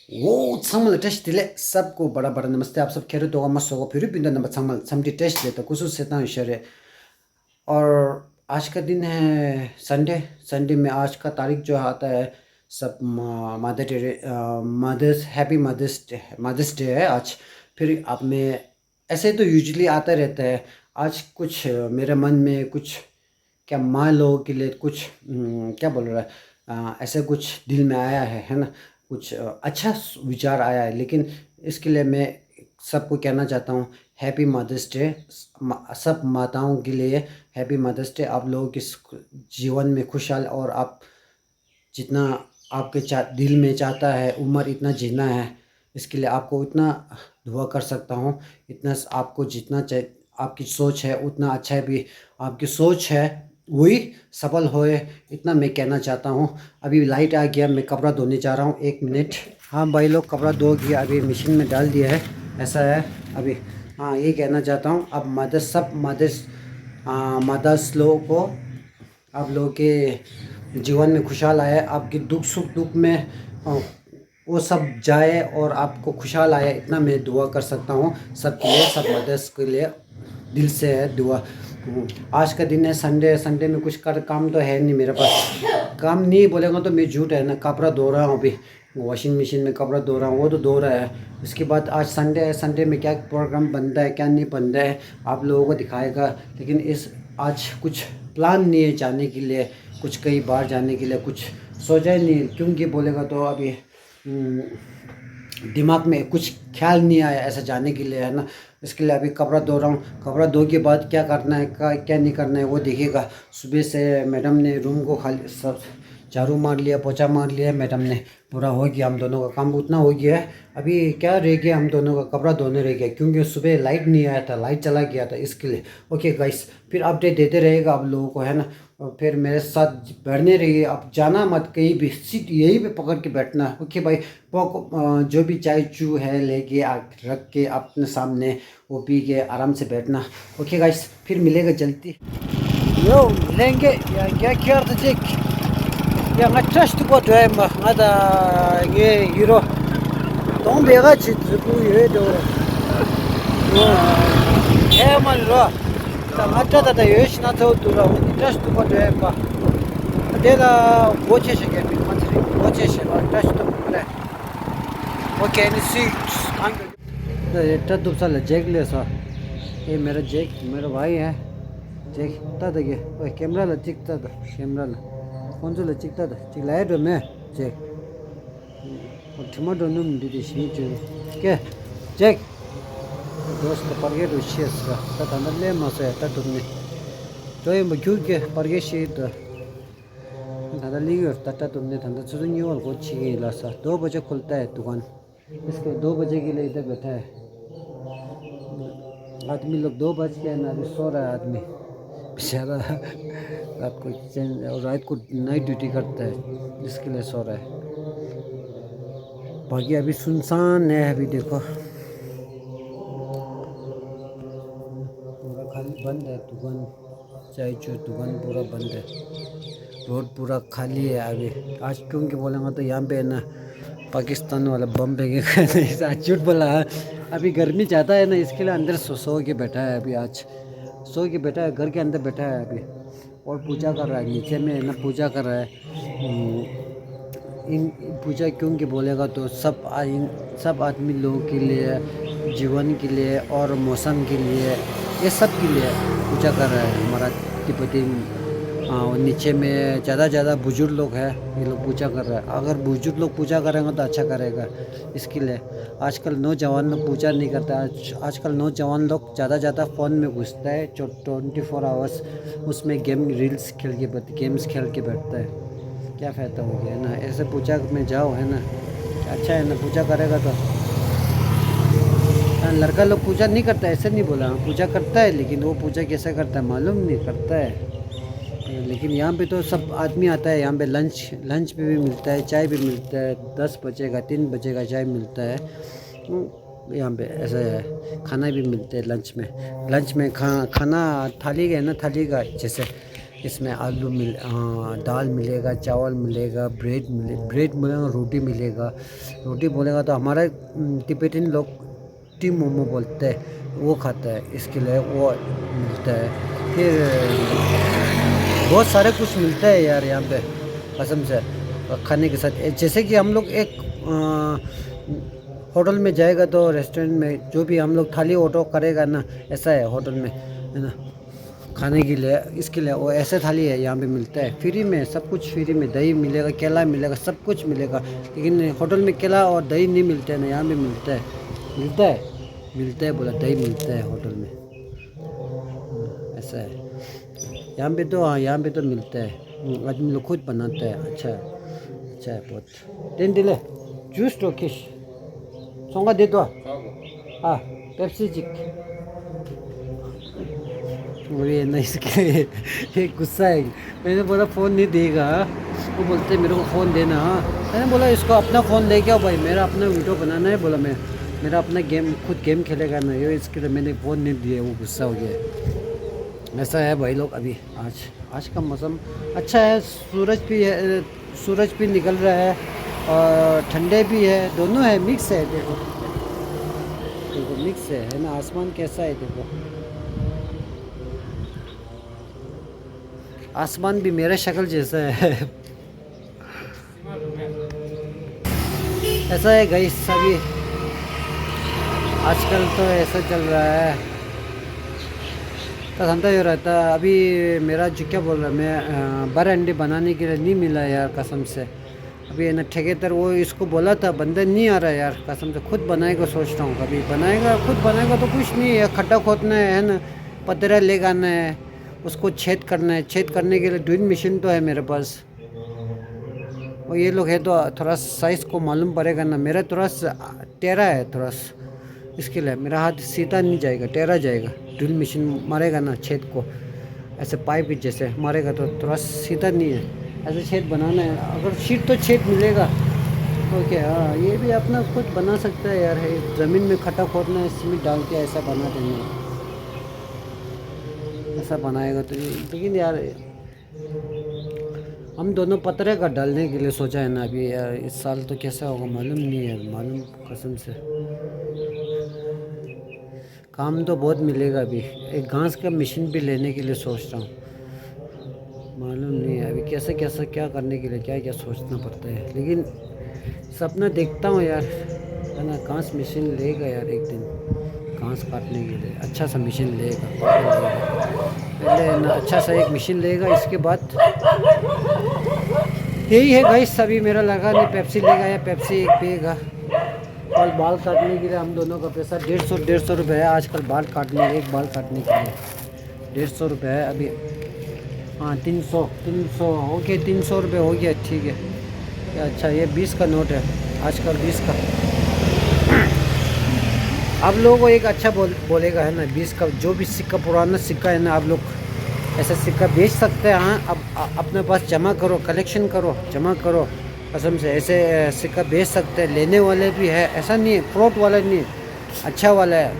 वो संगमल टेस्ट दिले सबको बड़ा बड़ा नमस्ते। आप सब खेरे तो मस्त होगा फिर भी बिंदा नंबर संगमल समझी टेस्ट ले तो कुछ से ना इशारे। और आज का दिन है संडे। संडे में आज का तारीख जो आता है सब mother day, mothers happy mothers day है आज। फिर आप में ऐसे तो यूजुअली आता रहता है। आज कुछ मेरे मन में कुछ क्या माँ लोगों के लिए कुछ क्या बोल रहा है, ऐसा कुछ दिल में आया है ना। कुछ अच्छा विचार आया है, लेकिन इसके लिए मैं सबको कहना चाहता हूँ हैप्पी मदर्स डे। सब माताओं के लिए हैप्पी मदर्स डे। आप लोगों के जीवन में खुशहाल और आप जितना आपके दिल में चाहता है उम्र इतना जीना है, इसके लिए आपको इतना दुआ कर सकता हूँ। इतना आपको जितना आपकी सोच है उतना अच्छा है भी आपकी सोच है वही सफल होए, इतना मैं कहना चाहता हूँ। अभी लाइट आ गया, मैं कपड़ा धोने जा रहा हूँ, 1 मिनट। हाँ भाई लोग, कपड़ा धो गया, अभी मशीन में डाल दिया है, ऐसा है अभी। हाँ ये कहना चाहता हूँ अब मदर्स लोगों को आप लोगों के जीवन में खुशहाल आए, आपके दुख सुख दुख में वो सब जाए और आपको खुशहाल आए, इतना मैं दुआ कर सकता हूँ सबके लिए, सब मदर्स के लिए दिल से है दुआ। आज का दिन है संडे। संडे में कुछ काम तो है नहीं मेरे पास। काम नहीं बोलेगा तो मैं झूठ है ना। कपड़ा धो रहा हूँ अभी, वॉशिंग मशीन में कपड़ा धो रहा हूँ, वो तो धो रहा है। उसके बाद आज संडे है, संडे में क्या प्रोग्राम बनता है क्या नहीं बनता है आप लोगों को दिखाएगा। लेकिन आज कुछ प्लान नहीं है जाने के लिए, कुछ कहीं बाहर जाने के लिए कुछ सोचा ही नहीं, क्योंकि बोलेगा तो अभी दिमाग में कुछ ख्याल नहीं आया ऐसा जाने के लिए, है ना। इसके लिए अभी कपड़ा धो रहा हूँ। कपड़ा धो के बाद क्या करना है क्या नहीं करना है वो देखिएगा। सुबह से मैडम ने रूम को खाली सब झाड़ू मार लिया, पोछा मार लिया मैडम ने, पूरा हो गया। हम दोनों का काम उतना हो गया है। अभी क्या रह गया, हम दोनों का कपड़ा धोने रह गया, क्योंकि सुबह लाइट नहीं आया था, लाइट चला गया था इसके लिए। ओके गाइस, फिर अपडेट देते रहेगा आप लोगों को, है ना। और फिर मेरे साथ बैठने रहिए, आप जाना मत कहीं भी, सीट यहीं पे पकड़ के बैठना। ओके भाई, जो भी चाय चू है लेके रख के अपने सामने वो पी के आराम से बैठना। ओके गाइस, फिर मिलेगा जल्दी। यो मिलेंगे या क्या क्या yang nge-trash tu ko doi ma ngada nge hero dong be ga chi bu ye do e man ro ta ngata ta ye shi na to tu ro trash tu ko doi ma de ga boche she ke ma tri boche she trash tu le okay ni seats uncle एटा तो साला Jack ले सा, ये मेरा Jack मेरा भाई है Jack ता दे ओए कैमरा ला चिकता दा कैमरा ला कौन सा लचिकता था चिल्लाए तो मैं जैक और टमाटो नून दीदी शी जो क्या जैक दोस्त पर गए तो शेस का तब अंदर ले मसे तब तुमने तो ये क्यों के पर गए शी तो अंदर लियो तब तुमने अंदर सुनियो और कुछ ही लासा 2 बजे खुलता है दुकान, इसके 2 बजे के लिए इधर बैठा है आदमी लोग। 2 बज के ना अभी सो रहा है आदमी बेचारा, रात को और रात को नाइट ड्यूटी करता है इसके लिए सो रहा है। बाकी अभी सुनसान है, अभी देखो पूरा खाली बंद है दुकान, चाय चू दुकान पूरा बंद है, रोड पूरा खाली है अभी आज। क्योंकि बोलेंगे तो यहाँ पे ना पाकिस्तान वाला बम फेंके झूठ बोला। अभी गर्मी ज़्यादा है ना, इसके लिए अंदर सो के बैठा है अभी, आज सो के बैठा है, घर के अंदर बैठा है अभी और पूजा कर रहा है। नीचे में ना पूजा कर रहा है। इन पूजा क्योंकि बोलेगा तो सब आदमी लोगों के लिए, जीवन के लिए और मौसम के लिए, ये सब के लिए पूजा कर रहा है हमारा तिब्बती। और नीचे में ज़्यादा बुजुर्ग लोग हैं, ये लोग पूजा कर रहे हैं। अगर बुजुर्ग लोग पूजा करेंगे तो अच्छा करेगा, इसके लिए आजकल नौजवान लोग पूजा नहीं करता। आजकल नौजवान लोग ज़्यादा फ़ोन में घुसता है जो 24 आवर्स, उसमें गेम्स खेल के बैठता है। क्या फ़ायदा हो गया, है ना। ऐसे पूजा में जाओ, है ना, अच्छा है ना, पूजा करेगा तो। लड़का लोग पूजा नहीं करता ऐसे नहीं बोला, पूजा करता है, लेकिन वो पूजा कैसे करता है मालूम नहीं करता है। लेकिन यहाँ पे तो सब आदमी आता है, यहाँ पे लंच भी मिलता है, चाय भी मिलता है, 10 बजे का 3 बजे का चाय मिलता है। यहाँ पे ऐसा है, खाना भी मिलता है लंच में। खाना थाली है ना, थाली का जैसे इसमें आलू दाल मिलेगा, चावल मिलेगा, ब्रेड मिलेगा, रोटी मिलेगा। रोटी बोलेगा तो हमारा तिब्बतन लोग टी मोमो बोलते हैं, वो खाता है, इसके लिए वो मिलता है। फिर बहुत सारे कुछ मिलता है यार यहाँ पे कसम से खाने के साथ। जैसे कि हम लोग एक होटल में जाएगा तो रेस्टोरेंट में जो भी हम लोग थाली ऑर्डर करेगा ना, ऐसा है होटल में, है ना, खाने के लिए। इसके लिए वो ऐसे थाली है यहाँ पे मिलता है फ्री में, सब कुछ फ्री में। दही मिलेगा, केला मिलेगा, सब कुछ मिलेगा। लेकिन होटल में केला और दही नहीं मिलते हैं ना, यहाँ पे मिलता है। मिलता है बोला, दही मिलता है होटल में। ऐसा है यहाँ पे तो। हाँ यहाँ पे तो मिलता है, आदमी लोग खुद बनाता है। अच्छा है बहुत। दिन दिले जूस तो किश सोंगा दे दो। हाँ पेप्सी चिक ये नहीं, इसके एक गुस्सा है। मैंने बोला फ़ोन नहीं देगा, वो बोलते मेरे को फ़ोन देना। मैंने बोला इसको अपना फ़ोन दे क्या भाई, मेरा अपना वीडियो बनाना है। बोला मैं मेरा अपना खुद गेम खेलेगा ना ये, इसके लिए मैंने फ़ोन नहीं दिया। वो गुस्सा हो गया। ऐसा है भाई लोग। अभी आज का मौसम अच्छा है, सूरज भी निकल रहा है और ठंडे भी है, दोनों है, मिक्स है। देखो मिक्स है ना। आसमान कैसा है देखो, आसमान भी मेरा शक्ल जैसा है। ऐसा है गाइस सभी, आजकल तो ऐसा चल रहा है। तो धंधा हो रहता है। अभी मेरा जो क्या बोल रहा है, मैं बड़े अंडे बनाने के लिए नहीं मिला यार कसम से। अभी ना ठेकेदार वो इसको बोला था, बंदा नहीं आ रहा यार कसम से। खुद बनाएगा सोच रहा हूँ, कभी खुद बनाएगा तो कुछ नहीं है। खड्डा खोदना है ना, पतरा ले आना है, उसको छेद करना है। छेद करने के लिए ड्रिल मशीन तो है मेरे पास। और ये लोग है तो थोड़ा साइज़ को मालूम पड़ेगा ना। मेरा थोड़ा टेढ़ा है थोड़ा, इसके लिए मेरा हाथ सीधा नहीं जाएगा, टेढ़ा जाएगा। ड्रिल मशीन मारेगा ना छेद को, ऐसे पाइप जैसे मारेगा तो थोड़ा सीधा नहीं है, ऐसे छेद बनाना है। अगर शीट तो छेद मिलेगा तो क्या। हाँ ये भी अपना खुद बना सकता है यार। ज़मीन में खड्डा खोदना है, सीमेंट डाल के ऐसा बना देना है। ऐसा बनाएगा तो। लेकिन यार हम दोनों पतरे का डालने के लिए सोचा है ना अभी यार। इस साल तो कैसा होगा मालूम नहीं है, मालूम कसम से। काम तो बहुत मिलेगा अभी। एक घास का मशीन भी लेने के लिए सोच रहा हूँ, मालूम नहीं है अभी कैसे क्या करने के लिए क्या सोचना पड़ता है। लेकिन सपना देखता हूँ यार, है ना। घास मशीन लेगा यार एक दिन, घास काटने के लिए अच्छा सा मशीन लेगा। पहले ना अच्छा सा एक मशीन लेगा, इसके बाद यही है गाइस। सभी मेरा लगा नहीं पेप्सी लेगा या पेप्सी एक पिएगा। और बाल काटने के लिए हम दोनों का पैसा 150 रुपये है आजकल। एक बाल काटने के लिए 150 रुपये है अभी। हाँ 300 ओके 300 रुपये हो गया, ठीक है। अच्छा ये 20 का नोट है आजकल, 20 का। आप लोगों को एक अच्छा बोलेगा है ना, 20 का जो भी सिक्का, पुराना सिक्का है ना, आप लोग ऐसा सिक्का बेच सकते हैं। हाँ अब अपने पास जमा करो, कलेक्शन करो, जमा करो कसम से। ऐसे सिक्का बेच सकते हैं, लेने वाले भी है। ऐसा नहीं है फ्रॉड वाला नहीं है, अच्छा वाला है।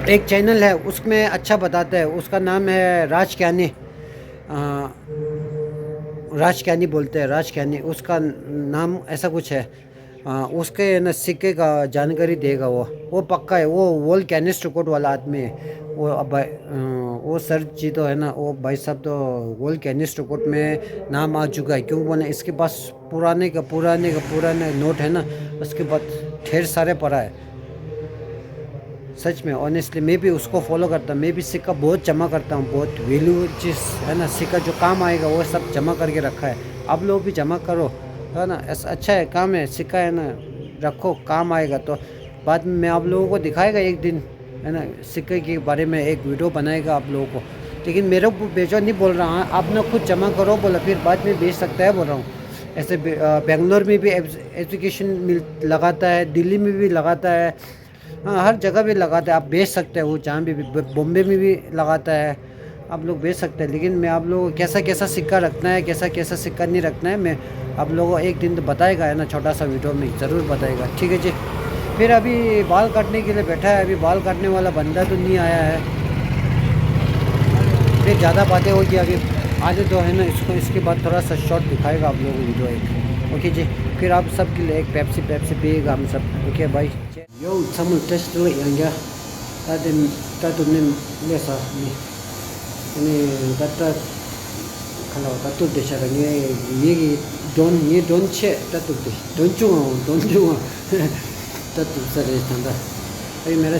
एक चैनल है उसमें अच्छा बताता है, उसका नाम है राज क्यानी बोलते हैं, राज क्यानी उसका नाम ऐसा कुछ है। उसके न सिक्के का जानकारी देगा वो पक्का है। वो वर्ल्ड कैनिस्ट रिकॉर्ड वाला आदमी है वो। अब वो सर जी तो है ना, वो भाई साहब तो वर्ल्ड कैनिस्ट रिकॉर्ड में नाम आ चुका है। क्यों बोले, इसके पास पुराने नोट है ना, उसके बाद ढेर सारे पड़ा है। सच में ऑनेस्टली मैं भी उसको फॉलो करता हूँ। मैं भी सिक्का बहुत जमा करता हूँ, बहुत वैल्यू जिस है ना, सिक्का जो काम आएगा वो सब जमा करके रखा है। आप लोग भी जमा करो, है ना। ऐसा अच्छा है, काम है, सिक्का है ना, रखो, काम आएगा। तो बाद में मैं आप लोगों को दिखाएगा एक दिन, है ना, सिक्के के बारे में एक वीडियो बनाएगा आप लोगों को। लेकिन मेरे को बेचो नहीं बोल रहा हूँ, आप ना खुद जमा करो बोला, फिर बाद में बेच सकता है बोल रहा हूँ। ऐसे बेंगलोर में भी एजुकेशन लगाता है, दिल्ली में भी लगाता है, हाँ हर जगह भी लगाता है। आप बेच सकते हो, जहाँ भी बॉम्बे में भी लगाता है, आप लोग बेच सकते हैं। लेकिन मैं आप लोगों को कैसा सिक्का रखना है, कैसा सिक्का नहीं रखना है, मैं आप लोगों को एक दिन तो बताएगा, है ना, छोटा सा वीडियो में ज़रूर बताएगा, ठीक है जी। फिर अभी बाल काटने के लिए बैठा है, अभी बाल काटने वाला बंदा तो नहीं आया है। फिर ज़्यादा बातें होगी अभी आगे तो है ना, इसको इसके बाद थोड़ा सा शॉर्ट दिखाएगा आप लोगों को वीडियो एक। ओके जी, फिर आप सबके लिए एक पेप्सी पिएगा हम सब। ओके भाई यो समूह टेस्ट लो यांग्या तातुने लेसा ini data kalau tatu desa lagi ये don che tatu deh don cunga tatu सरे ठंडा। अभी मेरा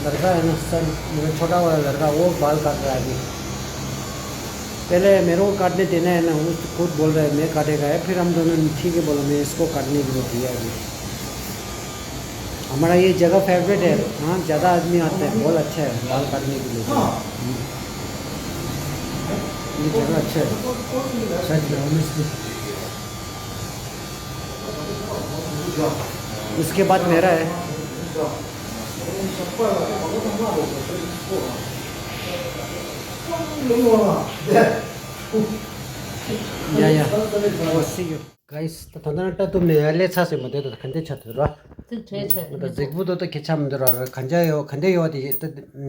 लड़का है ना सर, मेरा छोटा वाला लड़का वो बाल काट रहा है अभी। पहले मेरे को काटने देना है ना, वो खुद बोल रहा है मैं काटेगा है, फिर हम दोनों ठीक है बोलो मैं इसको काटने के लिए दिया अभी। हमारा ये जगह फेवरेट है, हाँ ज़्यादा आदमी आते हैं, बहुत अच्छा है बाल काटने के लिए। ये जगह अच्छा है सच में। उसके बाद मेरा है या गाइस तथानाटा तुम नेले छासे मते तो खंदे छतरा मतलब जेगबुदो तो केचामदरा खंजायो खंदेयो दि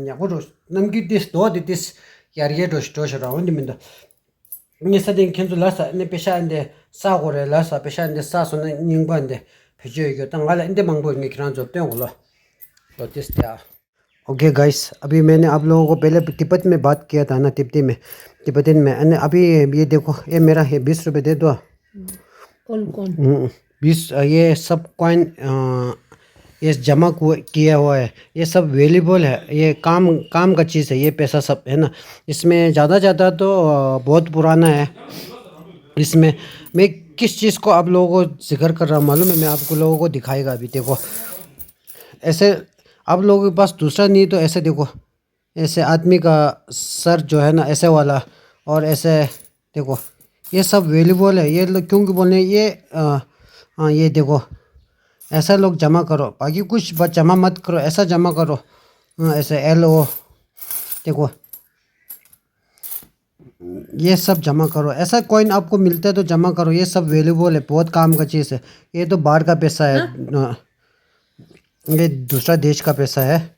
यागुरो नमगी दिस दो दिस यारिये दोस्टोश राउंड मिंदा नि सदिन खेंजु लासा ने पेशांदे सागोरे लासा पेशांदे सासोन निंगबांदे फिजोयो तंगाला इंदे मंगबो नि क्रान जोते होलो तो दिस त्या। ओके गाइस, अभी मैंने आप लोगों को पहले तिब्बत में बात किया था ना, तिब्बतन में। अभी ये देखो ये मेरा है 20 रुपये दे दो। कौन 20 ये सब कॉइन ये जमा किया हुआ है, ये सब वैल्यूबल है, ये काम का चीज़ है ये पैसा सब है ना। इसमें ज़्यादा तो बहुत पुराना है। इसमें मैं किस चीज़ को आप लोगों को जिक्र कर रहा हूँ मालूम है, मैं आपको लोगों को दिखाएगा अभी। देखो ऐसे आप लोगों के पास दूसरा नहीं तो ऐसे देखो, ऐसे आदमी का सर जो है ना ऐसे वाला, और ऐसे देखो ये सब वैल्यूबल है। ये लोग क्योंकि बोले ये देखो ऐसा लोग जमा करो, बाकी कुछ बस जमा मत करो, ऐसा जमा करो ऐसे LO देखो ये सब जमा करो। ऐसा कॉइन आपको मिलता है तो जमा करो, ये सब वैल्यूबल है, बहुत काम का चीज़ है। ये तो बाहर का पैसा है, ये दूसरा देश का पैसा है।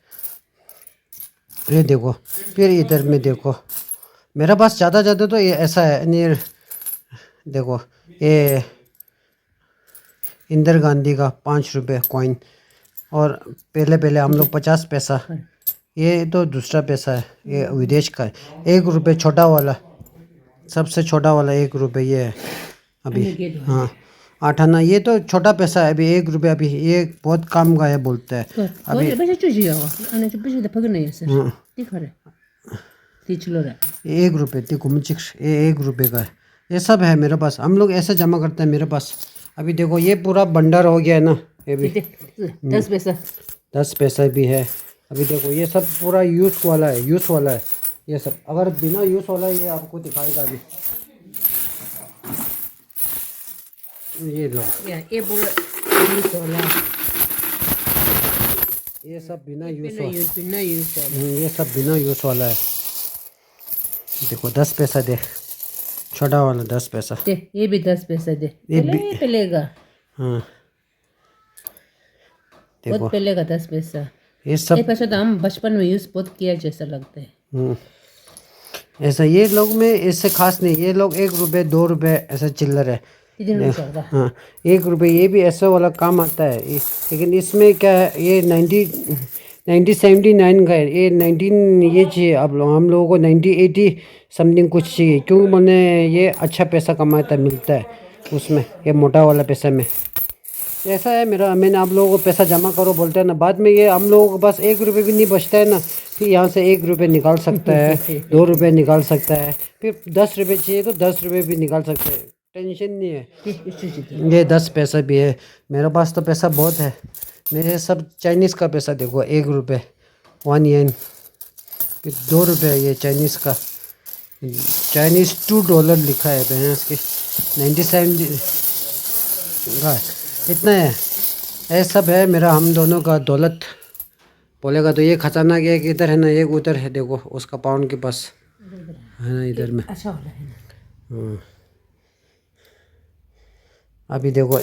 ये देखो फिर इधर में देखो मेरा पास ज़्यादा तो ये ऐसा है नहीं। देखो ये इंदिरा गांधी का 5 रुपये कॉइन, और पहले हम लोग 50 पैसा, ये तो दूसरा पैसा है, ये विदेश का है। 1 रुपये छोटा वाला, सबसे छोटा वाला 1 रुपये ये है अभी। हाँ 8 आना ये तो छोटा पैसा है अभी, 1 रुपये अभी ये बहुत काम का है बोलते हैं अभी। 1 रुपये देखो मुझे ये 1 रुपये का है, ये सब है मेरे पास। हम लोग ऐसे जमा करते हैं मेरे पास। अभी देखो ये पूरा भंडार हो गया है ना, ये भी 10 पैसा भी है। अभी देखो ये सब पूरा यूज़ वाला है ये सब। अगर बिना यूज़ वाला ये आपको दिखाएगा अभी। ये लो ये पूरा यूज़ वाला, ये सब बिना यूज़ वाला, ये सब बिना यूज़ वाला है। देखो 10 पैसा दे, छोटा वाला 10 पैसा दे, ये भी 10 पैसा दे, ये भी पलेगा। हाँ देखो पलेगा 10 पैसा। ये सब ये पैसा तो हम बचपन में यूज़ बहुत किया जैसा लगता है। ऐसा ये लोग में इससे खास नहीं, ये लोग 1 रुपये 2 रुपये ऐसा चिल्लर है। हाँ 1 रुपये ये भी ऐसा वाला काम आता है, लेकिन इसमें क्या है ये 1979 का है, ये 19 ये चाहिए अब हम लोगों को 1980 समथिंग कुछ चाहिए, क्योंकि मैंने ये अच्छा पैसा कमाता मिलता है उसमें, ये मोटा वाला पैसा में। ऐसा है मेरा, मैंने आप लोगों को पैसा जमा करो बोलते हैं ना, बाद में ये हम लोगों को बस 1 रुपये भी नहीं बचता है ना, फिर यहाँ से 1 रुपये निकाल सकता है 2 रुपये निकाल सकता है, फिर 10 रुपये चाहिए तो 10 रुपये भी निकाल सकते हैं, टेंशन नहीं है। ये 10 पैसा भी है मेरे पास, तो पैसा बहुत है मेरे। सब चाइनीज़ का पैसा देखो, 1 रुपये 1 येन, फिर 2 रुपये ये चाइनीज़ का, चाइनीज़ $2 लिखा है भैंस की 97 का, इतना है। ये सब है मेरा हम दोनों का दौलत बोलेगा तो। ये खजाना के एक इधर है ना, एक उधर है, देखो उसका पाउंड के पास है ना इधर में। अच्छा वाला है ना। अभी देखो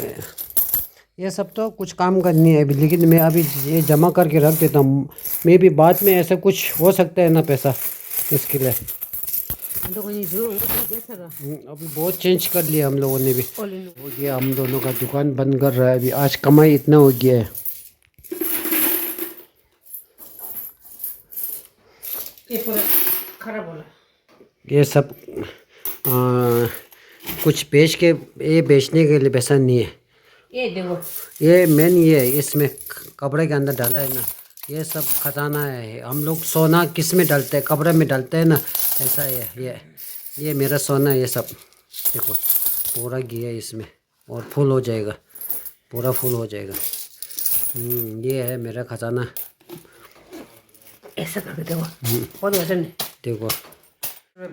ये सब तो कुछ काम का नहीं है अभी, लेकिन मैं अभी ये जमा करके रख देता हूँ, मैं भी बाद में ऐसा कुछ हो सकता है ना पैसा, इसके लिए अभी बहुत चेंज कर लिया हम लोगों ने भी। हो गया हम दोनों का दुकान बंद कर रहा है अभी। आज कमाई इतना हो गया है। ये पूरा खराब होला। ये सब कुछ बेच के, ये बेचने के लिए पैसा नहीं है। ये देखो, ये मेन ये है, इसमें कपड़े के अंदर डाला है ना, ये सब खजाना है। हम लोग सोना किस में डालते हैं? कपड़े में डालते हैं ना, ऐसा है। ये मेरा सोना है। ये सब देखो पूरा गया इसमें और फुल हो जाएगा, पूरा फुल हो जाएगा। ये है मेरा खजाना। ऐसा करके देखो, बहुत वजन है। देखो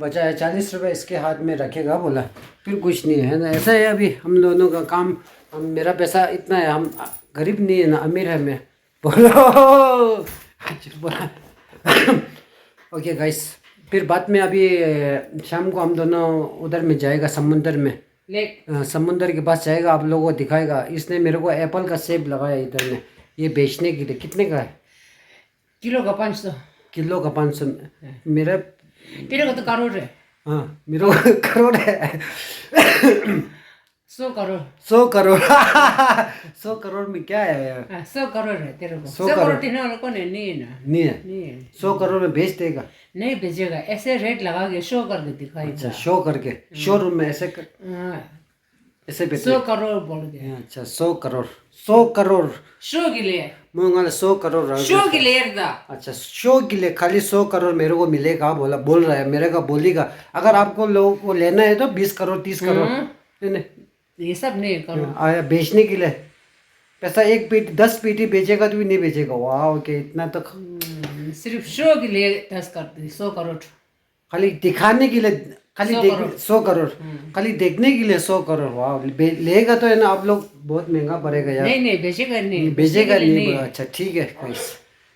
बचा है 40 रुपये, इसके हाथ में रखेगा बोला, फिर कुछ नहीं है ना। ऐसा है अभी हम दोनों का काम। मेरा पैसा इतना है, हम गरीब नहीं है ना, अमीर है मैं। बोलो बोला। ओके गाइस, फिर बाद में अभी शाम को हम दोनों उधर में जाएगा, समुंदर में, समुंदर के पास जाएगा, आप लोगों को दिखाएगा। इसने मेरे को एप्पल का सेब लगाया इधर में, ये बेचने के लिए। कितने का है? किलो का 500। किलो का 500। मेरा तेरे को तो करोड़ है। हाँ मेरे को करोड़ है। 100 करोड़। 100 करोड़। 100 करोड़ में क्या है यार? 100 करोड़ है तेरे को। 100 करोड़ तीनों लोगों ने नहीं है ना। नहीं है। नहीं है। 100 करोड़ में बेच देगा? नहीं बेचेगा, ऐसे रेट लगा के शो करके दिखाएगा। अच्छा, शो करके शोरूम में ऐसे ऐसे बेचते 100 करोड़ बोल के। अच्छा 100 करोड़। 100 करोड़ शो के लिए। मुंगा 100 करोड़ शो के लिए एकदम। अच्छा, शो के लिए खाली 100 करोड़ मेरे को मिलेगा बोल रहा है। मेरे का बोलेगा अगर आपको लोगों को लेना है तो 20 करोड़ 30 करोड़। नहीं ये सब नहीं करो। आया बेचने के लिए पैसा। एक पेटी 10 पेटी बेचेगा तो भी नहीं बेचेगा। वाह ओके, इतना तो सिर्फ शो के लिए 10 करते 100 करोड़। खाली दिखाने के लिए, खाली 100 करोड़ खाली देखने के लिए 100 करोड़। वाह, लेगा तो है ना। आप लोग बहुत महंगा पड़ेगा यार। नहीं बेचेगा नहीं। बेचेगा नहीं। अच्छा ठीक है,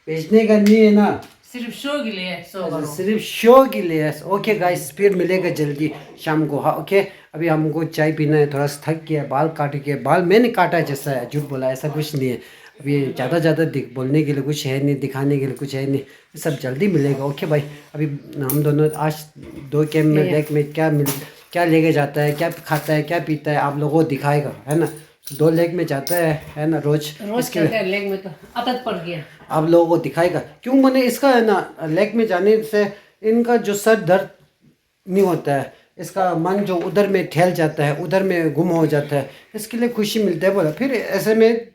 बेचने का नहीं है ना, सिर्फ शो के लिए 100 करोड़। सिर्फ शो के लिए। ओके गाइस, फिर मिलेगा जल्दी शाम को। हाँ ओके, अभी हमको चाय पीना है, थोड़ा सा थक गया, बाल काट के। बाल मैंने काटा है, जैसा है, झूठ बोला, ऐसा कुछ नहीं है। अभी ज़्यादा बोलने के लिए कुछ है नहीं, दिखाने के लिए कुछ है नहीं, सब जल्दी मिलेगा। ओके भाई, अभी हम दोनों आज 2 कैम में लेक में क्या लेके जाता है, क्या खाता है, क्या पीता है, आप लोगों को दिखाएगा, है ना। 2 लेक में जाता है ना रोज चलता है लेक में, तो आदत पड़ गया। आप लोगों को दिखाएगा। क्यों मैंने इसका है ना, लेक में जाने से इनका जो सर दर्द नहीं होता है, इसका मन जो उधर में ठहल जाता है, उधर में गुम हो जाता है, इसके लिए खुशी मिलता है बोला। फिर ऐसे में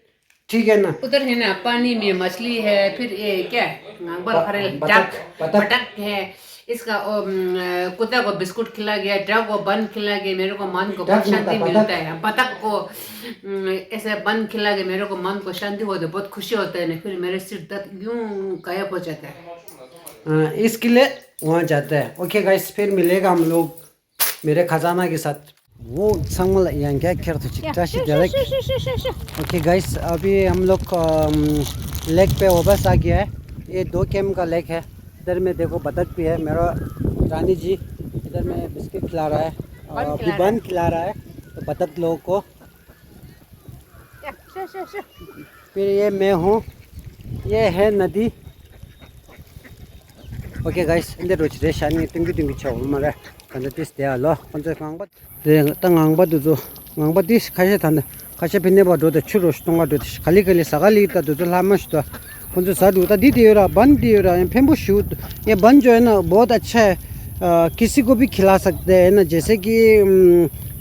ठीक है ना। उधर है ना पानी में मछली है, फिर ये क्या है, बतख है। इसका कुत्ता को बिस्कुट खिला गया, डग को बन खिला गया, मेरे को मन को बहुत शांति मिलता है। बतख को ऐसे बन खिला के मेरे को मन को शांति होती है, बहुत खुशी होता है ना। फिर मेरे सिर दर्द यूं गायब हो जाता है। इसके लिए वहाँ जाता है। ओके गाइस, फिर मिलेगा हम लोग मेरे खजाना के साथ। वो संगल यहाँ क्या करते डायरेक्ट। ओके गाइस, अभी हम लोग लेक पे वापस आ गया है। ये 2 कैम का लेक है। इधर में देखो बतख भी है। मेरा रानी जी इधर में बिस्किट खिला रहा है, बन खिला रहा है तो बतख लोगों को। फिर ये मैं हूँ, ये है नदी। ओके गाइस, इंदर रोच रे शानी टिंगी चाव मरे कंजे तिस दे लो कंजे कांगबा दे तंगांगबा दुजो ngang dis khaje tan khaje pinne ba do de churo stonga do khali khali sagali ta do lamas to kunjo sadu ta di ra ban di ra pembu shoot ये बन जो है ना बहुत अच्छा है। किसी को भी खिला सकते हैं ना, जैसे कि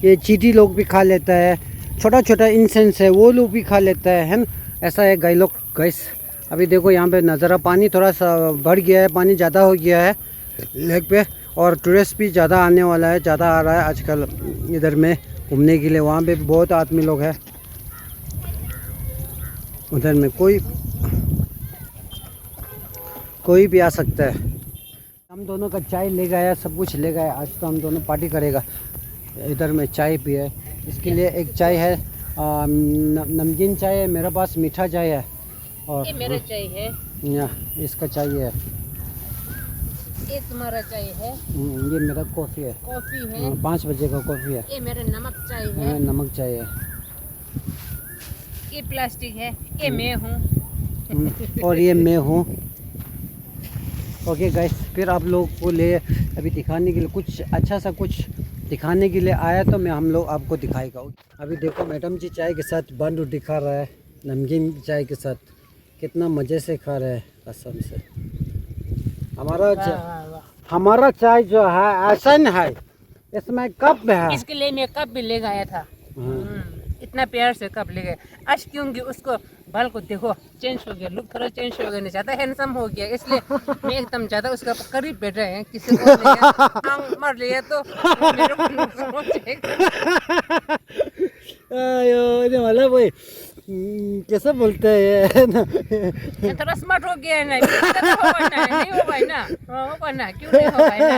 ये चींटी लोग भी खा लेता है, छोटा छोटा इंसेंस है वो लोग भी खा लेता है ना। ऐसा है गाय लोग। गाइस अभी देखो यहाँ पे नज़ारा, पानी थोड़ा सा बढ़ गया है, पानी ज़्यादा हो गया है लेक पे, और टूरिस्ट भी ज़्यादा आने वाला है, ज़्यादा आ रहा है आजकल इधर में घूमने के लिए। वहाँ पे बहुत आदमी लोग हैं उधर में, कोई भी आ सकता है। हम दोनों का चाय ले गया, सब कुछ ले गया। आज तो हम दोनों पार्टी करेगा। इधर में चाय पिए, इसके लिए एक चाय है नमकीन चाय है, मेरे पास मीठा चाय है, और ये मेरा चाय है, या इसका चाय है, ये तुम्हारा चाय है, ये मेरा कॉफ़ी है, 5 बजे का कॉफ़ी है, ये मेरा नमक चाय है, नमक चाय है, ये प्लास्टिक है, ये मैं हूँ और ये मैं हूँ। ओके गाइस, फिर आप लोग को ले अभी दिखाने के लिए कुछ अच्छा सा कुछ दिखाने के लिए आया, तो मैं हम लोग आपको दिखाएगा। अभी देखो मैडम जी चाय के साथ बन रोटी खा रहा है, नमकीन चाय के साथ, कितना मज़े से खा रहा है कसम से। हमारा चाय जो है ऐसा नहीं है, इसमें कप है। इसके लिए मैं कप भी ले गया था। इतना प्यार से कप ले गए आज, क्योंकि उसको बाल को देखो चेंज हो गया, लुक थोड़ा चेंज हो गया, ज़्यादा हैंडसम हो गया, इसलिए मैं एकदम ज़्यादा उसका करीब बैठ रहे हैं। किसी और आंख मार लिया तो मेरे को नुकसान हो जाएगा। आयो वाला भाई कैसा बोलते हैं ना, ये थोड़ा स्मार्ट हो गया है ना, तो होगा ना, नहीं होगा ना, होगा ना, क्यों नहीं होगा ना।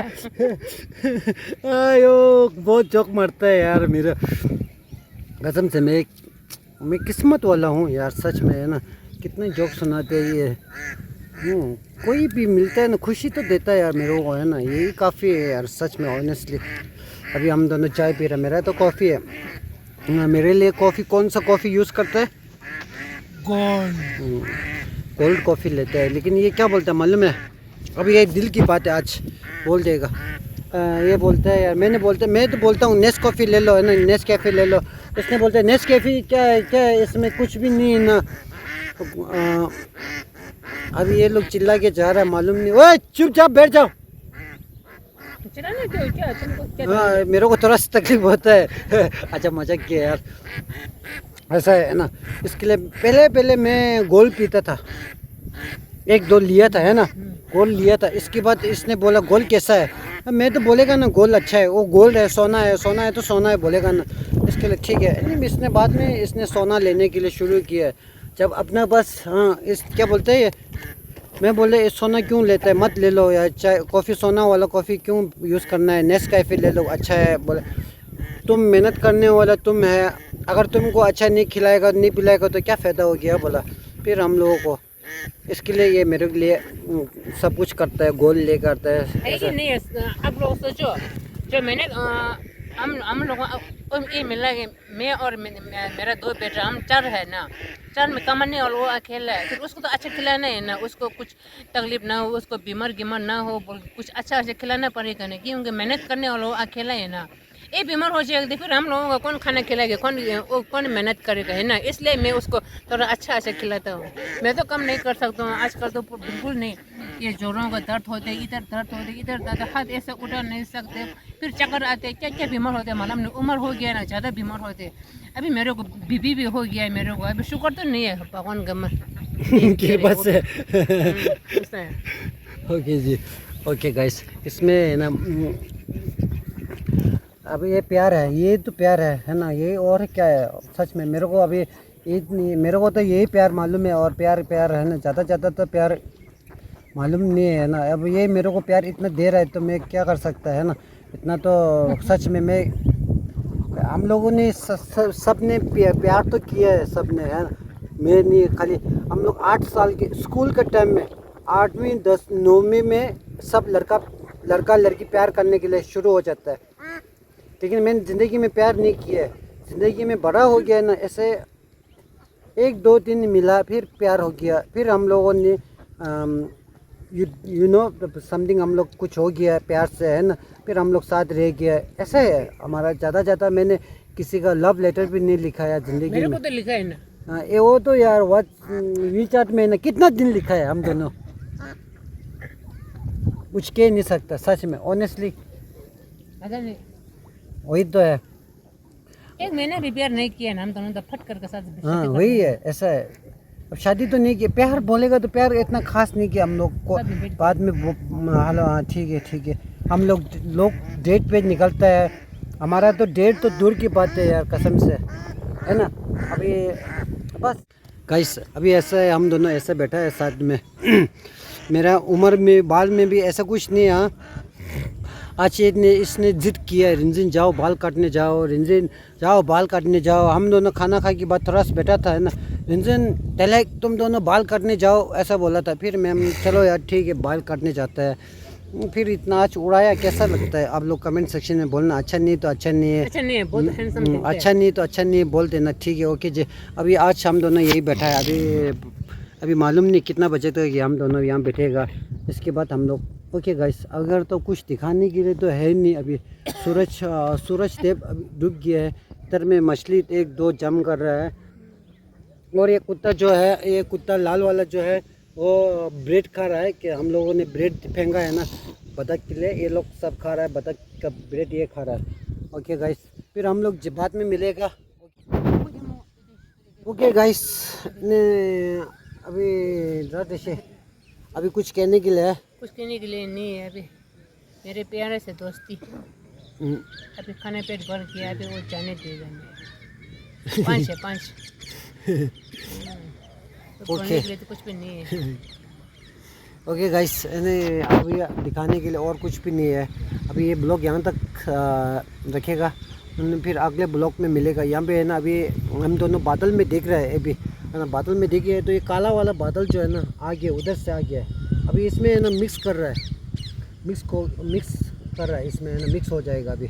आयो बहुत जोक मारता है यार मेरा कसम से। मैं किस्मत वाला हूँ यार सच में, है ना। कितने जोक सुनाते हैं ये। कोई भी मिलता है ना खुशी तो देता है यार मेरे को, है ना। यही काफ़ी है यार सच में ऑनेस्टली। अभी हम दोनों चाय पी रहे हैं, मेरा तो कॉफ़ी है। मेरे लिए कॉफ़ी कौन सा कॉफ़ी यूज़ करता है? कोल्ड कॉफ़ी लेते हैं। लेकिन ये क्या बोलता है मालूम है, अभी ये दिल की बात है, आज बोल देगा। ये बोलता है यार, मैं तो बोलता हूँ नेस कॉफ़ी ले लो, है ना, नेस कैफ़े ले लो। इसने बोलता है नेस कैफ़े क्या इसमें कुछ भी नहीं है ना। अभी ये लोग चिल्ला के जा रहा है, मालूम नहीं। ओए चुपचाप बैठ जाओ। हाँ मेरे को थोड़ा सा तकलीफ होता है। अच्छा मजाक किया यार, ऐसा है ना। इसके लिए पहले मैं गोल पीता था, 1-2 लिया था, है ना, गोल लिया था। इसके बाद इसने बोला गोल कैसा है, मैं तो बोलेगा ना गोल अच्छा है, वो गोल्ड है, सोना है तो सोना है बोलेगा ना। इसके लिए ठीक है। नहीं इसने बाद में इसने सोना लेने के लिए शुरू किया, जब अपना बस। हाँ इस क्या बोलते हैं ये, मैं बोले ये सोना क्यों लेता है, मत ले लो यार, चाय कॉफ़ी सोना वाला कॉफ़ी क्यों यूज़ करना है, नेस कैफ़े ले लो अच्छा है। बोले तुम मेहनत करने वाला तुम है, अगर तुमको अच्छा नहीं खिलाएगा नहीं पिलाएगा तो क्या फ़ायदा हो गया बोला। फिर हम लोगों को इसके लिए ये मेरे लिए सब कुछ करता है, गोल ले करता है। नहीं आप लोग सोचो, जो मैंने हम लोग ये मिला कि मैं और मेरा 2 बेटा, हम 4 है ना, 4 में कमाने और वो अकेला है। फिर उसको तो अच्छा खिलाना है ना, उसको कुछ तकलीफ ना हो, उसको बीमार ना हो, कुछ अच्छा खिलाना पड़ेगा ना, क्योंकि मेहनत करने वाला वो अकेला है ना। ये बीमार हो जाएगा तो फिर हम लोगों को कौन खाना खिलाएगा, कौन मेहनत करेगा, है ना। इसलिए मैं उसको थोड़ा अच्छा खिलाता हूँ। मैं तो कम नहीं कर सकता हूँ आजकल तो बिल्कुल नहीं। ये जोड़ों का दर्द होते, इधर दर्द होते, इधर दर्द, हाथ ऐसे उठा नहीं सकते, फिर चक्कर आते, क्या बीमार होते हैं मालूम नहीं। उम्र हो गया ना, ज़्यादा बीमार होते। अभी मेरे को बीबी भी हो गया है मेरे को, अभी शुक्र तो नहीं है भगवान गम की बस है। ओके जी, ओके गाइस, इसमें है ना अभी ये प्यार है, ये तो प्यार है ना, ये और क्या है सच में। मेरे को अभी इतनी, मेरे को तो यही प्यार मालूम है, और प्यार है ना, ज़्यादा तो प्यार मालूम नहीं है ना। अब ये मेरे को प्यार इतना दे रहा है तो मैं क्या कर सकता है ना, इतना तो सच में। मैं हम लोगों ने सब ने प्यार तो किया है, सब ने, है ना। मैं नहीं खाली, हम लोग 8 साल के स्कूल के टाइम में 8वीं 10 9वीं में सब लड़का लड़की प्यार करने के लिए शुरू हो जाता है। लेकिन मैंने ज़िंदगी में प्यार नहीं किया है, ज़िंदगी में बड़ा हो गया ना, ऐसे 1-2 दिन मिला फिर प्यार हो गया, फिर हम लोगों ने यू नो समथिंग, हम लोग कुछ हो गया प्यार से, है ना, फिर हम लोग साथ रह गया। ऐसा है हमारा। ज़्यादा मैंने किसी का लव लेटर भी नहीं लिखा है ज़िंदगी में। मेरे को तो लिखा है ना। हाँ ये वो तो यार WeChat में ना कितना दिन लिखा है हम दोनों, कुछ कह नहीं सकता सच में ऑनेस्टली। वही तो है, 1 महीना भी प्यार नहीं किया ना हम दोनों, तो फट कर के साथ। हाँ वही है, ऐसा है। अब शादी तो नहीं किया, प्यार बोलेगा तो प्यार इतना खास नहीं किया हम लोग को। बाद में हेलो हाँ ठीक है, हम लोग डेट पे निकलता है। हमारा तो डेट तो दूर की बात है यार कसम से, है ना। अभी बस गाइस, अभी ऐसा है, हम दोनों ऐसे बैठा है साथ में। मेरा उम्र में बाल में भी ऐसा कुछ नहीं है। आज इसने जिद किया है, रिंजिन जाओ बाल काटने जाओ, रिंजिन जाओ बाल काटने जाओ। हम दोनों खाना खा के बाद थोड़ा सा बैठा था, है ना। रिंजिन पहले तुम दोनों बाल काटने जाओ ऐसा बोला था, फिर मैम चलो यार ठीक है बाल काटने जाता है। फिर इतना आज उड़ाया, कैसा लगता है आप लोग कमेंट सेक्शन में बोलना। अच्छा नहीं तो अच्छा नहीं है, अच्छा नहीं है, बहुत हैंडसम है। अच्छा नहीं तो अच्छा नहीं है बोल देना, ठीक है ओके जी। अभी आज हम दोनों यही बैठा है, अभी मालूम नहीं कितना बजे तक हम दोनों यहाँ बैठेगा। इसके बाद हम लोग ओके गाइस, अगर तो कुछ दिखाने के लिए तो है नहीं अभी। सूरज देव अभी डूब गया है। इधर में मछली एक दो जम कर रहा है। और ये कुत्ता जो है, ये कुत्ता लाल वाला जो है वो ब्रेड खा रहा है। कि हम लोगों ने ब्रेड फेंका है ना बतख के लिए, ये लोग सब खा रहा है बतख का ब्रेड, ये खा रहा है। ओके गाइस, फिर हम लोग बाद में मिलेगा। ओके गाइस, ने अभी रात से अभी कुछ कहने के लिए है? कुछ कहने के लिए नहीं है अभी, मेरे प्यारे से दोस्ती। अभी खाने पेट भर किया, अभी वो जाने देगा नहीं। 5 है 5। तो ओके। के लिए तो कुछ भी नहीं है। ओके गाइस, इन्हें अभी दिखाने के लिए और कुछ भी नहीं है। अभी ये ब्लॉग यहाँ तक रखेगा, फिर अगले ब्लॉग में मिलेगा। यहाँ पे है ना, अभी हम दोनों बादल में देख रहे हैं अभी, है ना। बादल में देखिए तो ये काला वाला बादल जो है ना आ गया, उधर से आ गया है। अभी इसमें है ना मिक्स कर रहा है, मिक्स कर रहा है इसमें, है ना मिक्स हो जाएगा। अभी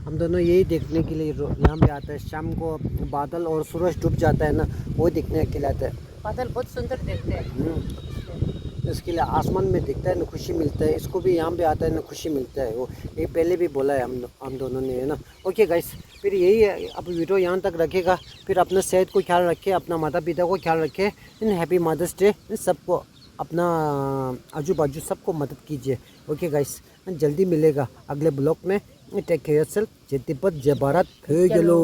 हम दोनों यही देखने के लिए यहाँ पे आते हैं। शाम को बादल और सूरज डूब जाता है ना, वो देखने के लिए आते हैं। बादल बहुत सुंदर देखते हैं, इसके लिए आसमान में दिखता है ना, खुशी मिलता है। इसको भी यहाँ पे आता है ना, खुशी मिलता है। वो ये पहले भी बोला है हम दोनों ने, है ना। ओके गाइस, फिर यही है, अब वीडियो यहाँ तक रखेगा। फिर अपना सेहत को ख्याल रखे, अपना माता पिता को ख्याल रखे। इन हैप्पी मदर्स डे। सबको अपना आजू बाजू सबको मदद कीजिए। ओके गाइस, जल्दी मिलेगा अगले ब्लॉग में। Take care yourself. जय तिब्बत, जय भारत, जय गलो।